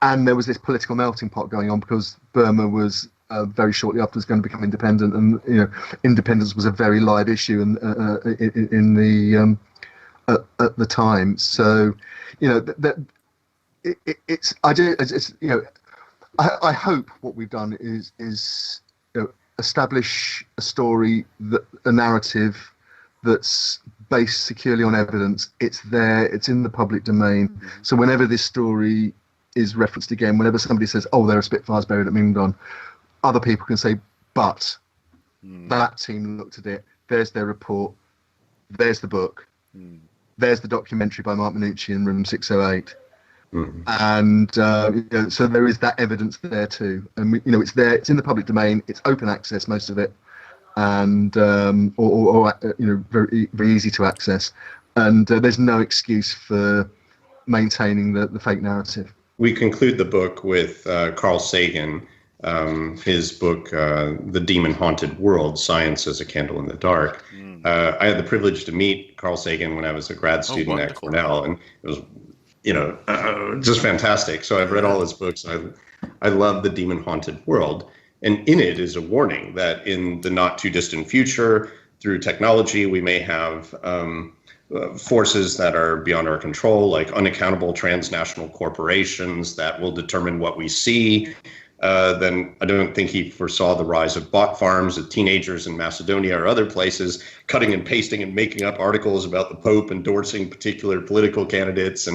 And there was this political melting pot going on because Burma was very shortly afterwards going to become independent, and independence was a very live issue in the at the time. So I hope what we've done is establish a story, a narrative that's based securely on evidence. It's there, it's in the public domain. So whenever this story is referenced again, whenever somebody says, oh, there are Spitfires buried at Mingdon, other people can say, but that team looked at it, there's their report, there's the book, there's the documentary by Mark Minucci in room 608. And so there is that evidence there too, and it's there, it's in the public domain, it's open access, most of it, and or very, very easy to access, and there's no excuse for maintaining the fake narrative. We conclude the book with Carl Sagan, his book, The Demon Haunted World, Science as a Candle in the Dark. I had the privilege to meet Carl Sagan when I was a grad student at Cornell, and it was just fantastic. So I've read all his books. I love The Demon Haunted World. And in it is a warning that in the not too distant future, through technology, we may have forces that are beyond our control, like unaccountable transnational corporations that will determine what we see. Then I don't think he foresaw the rise of bot farms of teenagers in Macedonia or other places cutting and pasting and making up articles about the Pope endorsing particular political candidates.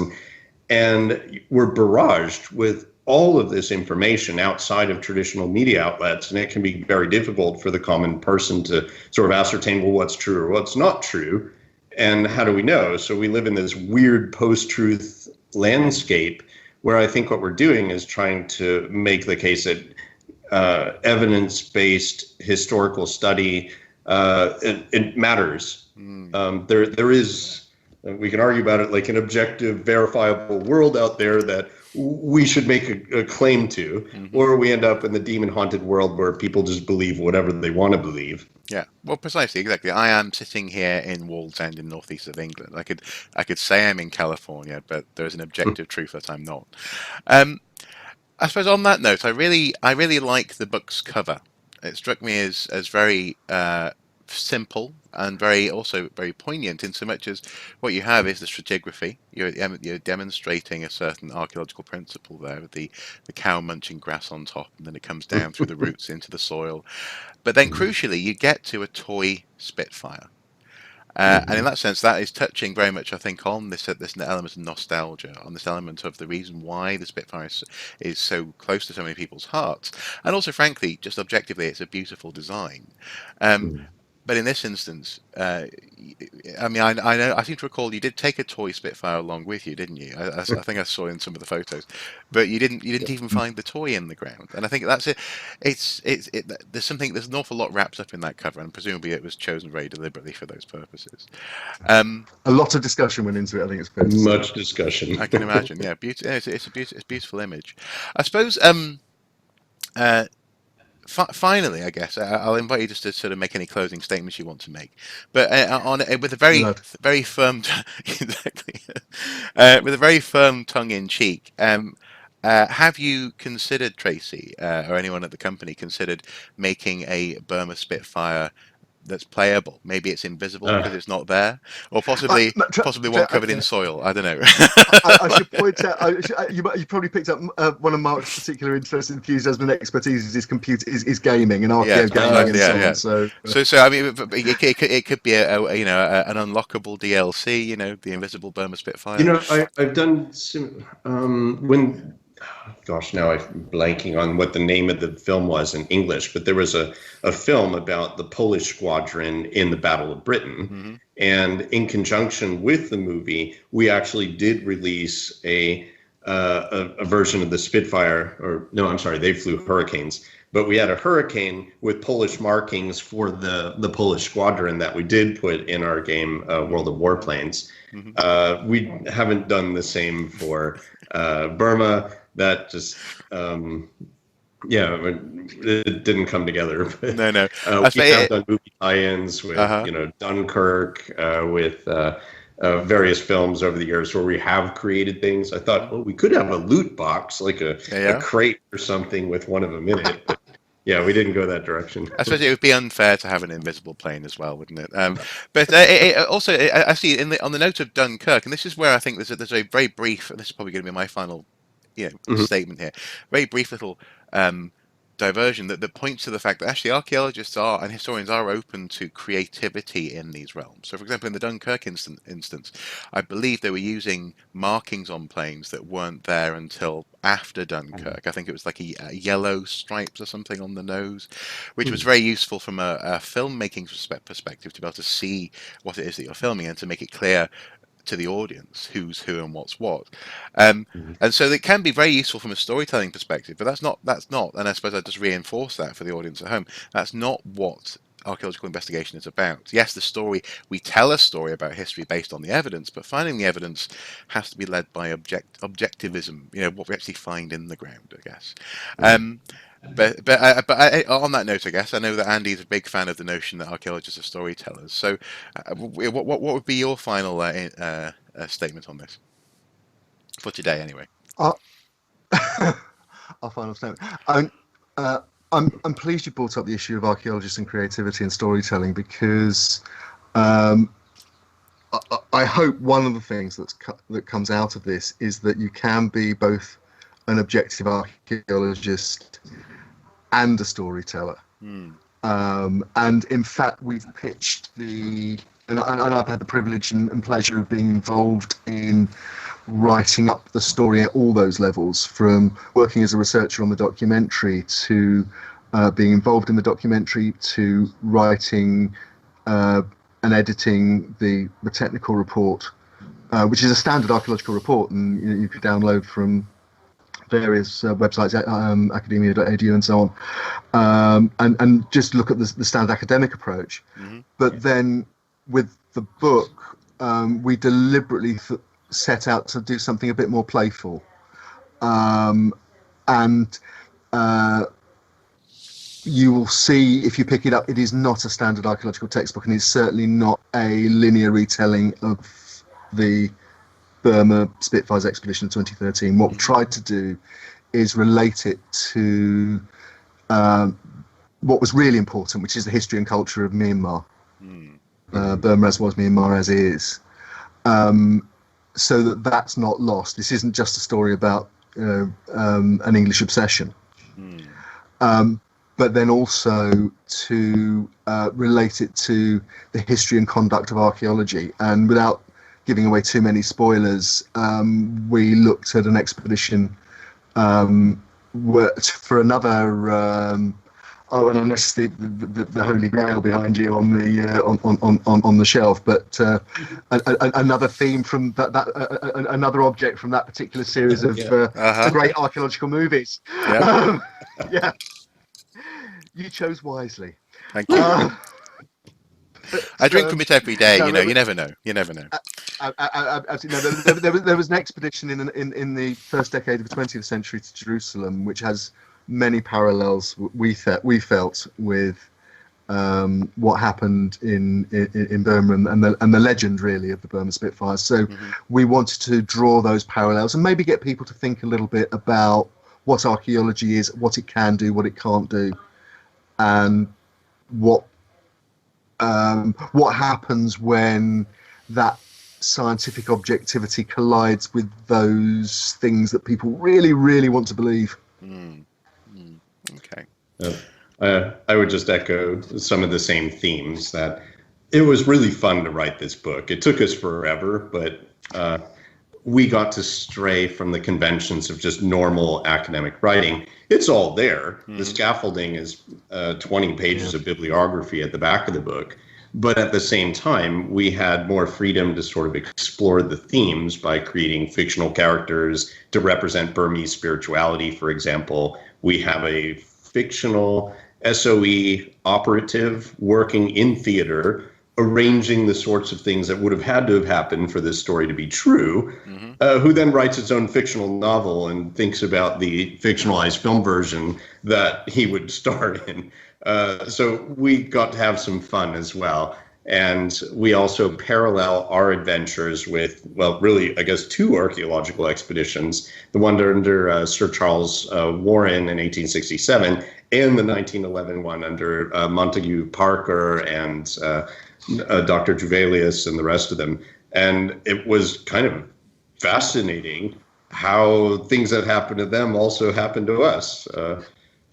And we're barraged with all of this information outside of traditional media outlets, and it can be very difficult for the common person to sort of ascertain, well, what's true or what's not true, and how do we know? So we live in this weird post-truth landscape where I think what we're doing is trying to make the case that evidence-based historical study it matters. There is, we can argue about it, like an objective, verifiable world out there that we should make a claim to, or we end up in the demon-haunted world where people just believe whatever they want to believe. Yeah, well, precisely, exactly. I am sitting here in Wallsend in northeast of England. I could say I'm in California, but there is an objective truth that I'm not. I suppose on that note, I really like the book's cover. It struck me as very simple and also very poignant, in so much as what you have is the stratigraphy. You're demonstrating a certain archaeological principle there, with the cow munching grass on top, and then it comes down through the roots into the soil. But then, crucially, you get to a toy Spitfire. And in that sense, that is touching very much, I think, on this element of nostalgia, on this element of the reason why the Spitfire is so close to so many people's hearts. And also, frankly, just objectively, it's a beautiful design. But in this instance, I mean, I seem to recall you did take a toy Spitfire along with you, didn't you? I think I saw in some of the photos, but you didn't even find the toy in the ground. And I think that's it. There's an awful lot wrapped up in that cover, and presumably it was chosen very deliberately for those purposes. A lot of discussion went into it. I think it's fair to say. Much discussion. I can imagine. Yeah, it's a beautiful image. I suppose. Finally, I guess I'll invite you just to sort of make any closing statements you want to make, but with a very firm, exactly, with a very firm tongue in cheek. Have you considered, Tracy, or anyone at the company considered making a Burma Spitfire that's playable? Maybe it's invisible because it's not there, or possibly one covered in soil. I don't know. I should point out, you probably picked up one of Mark's particular interests, enthusiasm, and expertise is gaming and archaeo gaming and so on. So I mean, it could be an unlockable DLC. The invisible Burma Spitfire. I've done some gosh, now I'm blanking on what the name of the film was in English, but there was a film about the Polish squadron in the Battle of Britain. And in conjunction with the movie, we actually did release a version of the Spitfire, or no, I'm sorry, they flew Hurricanes. But we had a Hurricane with Polish markings for the Polish squadron that we did put in our game, World of Warplanes. We haven't done the same for Burma. That just, it didn't come together. No. We have done movie tie-ins with, Dunkirk, with various films over the years where we have created things. I thought, well, we could have a loot box, like a crate or something with one of them in it. But yeah, we didn't go that direction. I suppose it would be unfair to have an invisible plane as well, wouldn't it? But also, I see on the note of Dunkirk, and this is where I think there's a very brief, and this is probably going to be my final statement here, very brief little diversion that points to the fact that actually archaeologists and historians are open to creativity in these realms. So, for example, in the Dunkirk instance, I believe they were using markings on planes that weren't there until after Dunkirk. I think it was like a yellow stripes or something on the nose, which was very useful from a filmmaking perspective to be able to see what it is that you're filming and to make it clear to the audience who's who and what's what, and so it can be very useful from a storytelling perspective. But that's not, and I suppose I just reinforce that for the audience at home. That's not what archaeological investigation is about. Yes, we tell a story about history based on the evidence, but finding the evidence has to be led by objectivism. What we actually find in the ground, I guess. But on that note, I guess I know that Andy's a big fan of the notion that archaeologists are storytellers. So, what would be your final statement on this for today, anyway? Our final statement. I'm pleased you brought up the issue of archaeologists and creativity and storytelling, because I hope one of the things that comes out of this is that you can be both an objective archaeologist and a storyteller. And in fact, we've pitched and I've had the privilege and pleasure of being involved in writing up the story at all those levels, from working as a researcher on the documentary to being involved in the documentary, to writing and editing the technical report, which is a standard archaeological report, and you could download from various websites, academia.edu and so on, and just look at the standard academic approach. But then with the book, we deliberately set out to do something a bit more playful, and you will see if you pick it up, it is not a standard archaeological textbook, and it's certainly not a linear retelling of the Burma Spitfires expedition of 2013. What we tried to do is relate it to what was really important, which is the history and culture of Myanmar, Burma as was, Myanmar as is, so that that's not lost. This isn't just a story about an English obsession. But then also to relate it to the history and conduct of archaeology. And without giving away too many spoilers, we looked at an expedition for another, and unless the Holy Grail behind you on the shelf, but another theme from another object from that particular series of great archaeological movies. Yeah. You chose wisely. Thank you. I drink from it every day. You never know. You never know. Absolutely. No, there was an expedition in the first decade of the 20th century to Jerusalem, which has many parallels. We felt with what happened in Burma and the legend really of the Burma Spitfires. So we wanted to draw those parallels and maybe get people to think a little bit about what archaeology is, what it can do, what it can't do, and what happens when that scientific objectivity collides with those things that people really, really want to believe. Okay. I would just echo some of the same themes, that it was really fun to write this book. It took us forever, but we got to stray from the conventions of just normal academic writing. It's all there. The scaffolding is 20 pages of bibliography at the back of the book. But at the same time, we had more freedom to sort of explore the themes by creating fictional characters to represent Burmese spirituality. For example, we have a fictional SOE operative working in theater, arranging the sorts of things that would have had to have happened for this story to be true, who then writes its own fictional novel and thinks about the fictionalized film version that he would star in. So we got to have some fun as well. And we also parallel our adventures with, well, really, I guess, two archaeological expeditions, the one under Sir Charles Warren in 1867 and the 1911 one under Montague Parker and Dr. Juvelius and the rest of them. And it was kind of fascinating how things that happened to them also happened to us.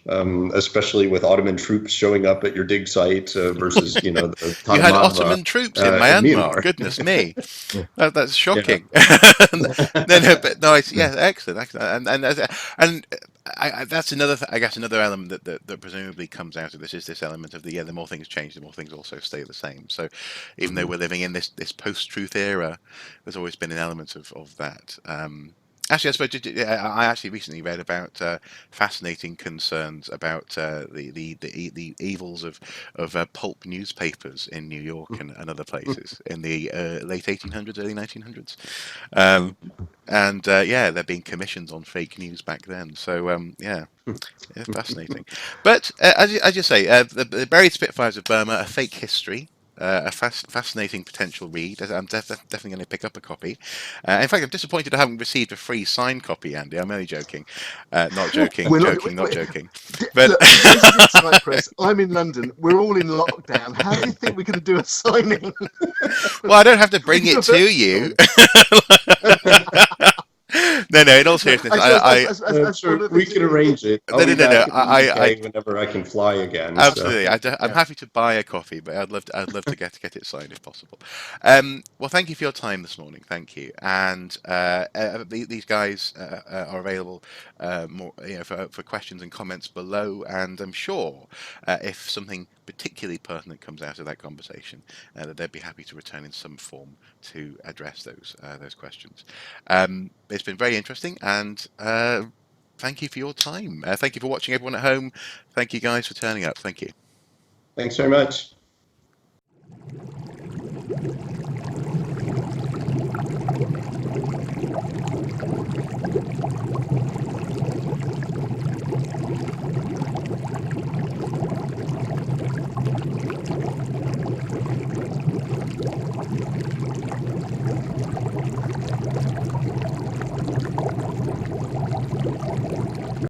Especially with Ottoman troops showing up at your dig site versus, the you had Ottoman troops in Myanmar. Goodness me, that's shocking. Excellent. And that's another. I guess another element that presumably comes out of this is this element of the more things change, the more things also stay the same. So even though we're living in this post-truth era, there's always been an element of that. Actually, I suppose I actually recently read about fascinating concerns about the evils of pulp newspapers in New York and other places in the late 1800s, early 1900s, there being commissions on fake news back then. So fascinating. But as you say, the Buried Spitfires of Burma, a fake history. A fascinating potential read. I'm definitely going to pick up a copy. In fact, I'm disappointed I haven't received a free signed copy, Andy. I'm only joking. Not joking. Not joking. But look, Tracy's in Cyprus. I'm in London. We're all in lockdown. How do you think we're going to do a signing? Well, I don't have to bring it to you. No. In all seriousness, we can arrange it. No. Whenever I can fly again. Absolutely, so. I'm happy to buy a copy, but I'd love to get it signed if possible. Well, thank you for your time this morning. Thank you, and these guys are available more, for questions and comments below. And I'm sure if something particularly pertinent comes out of that conversation, that they'd be happy to return in some form to address those questions. It's been very interesting, and thank you for your time. Thank you for watching, everyone at home. Thank you guys for turning up. Thank you. Thanks very much.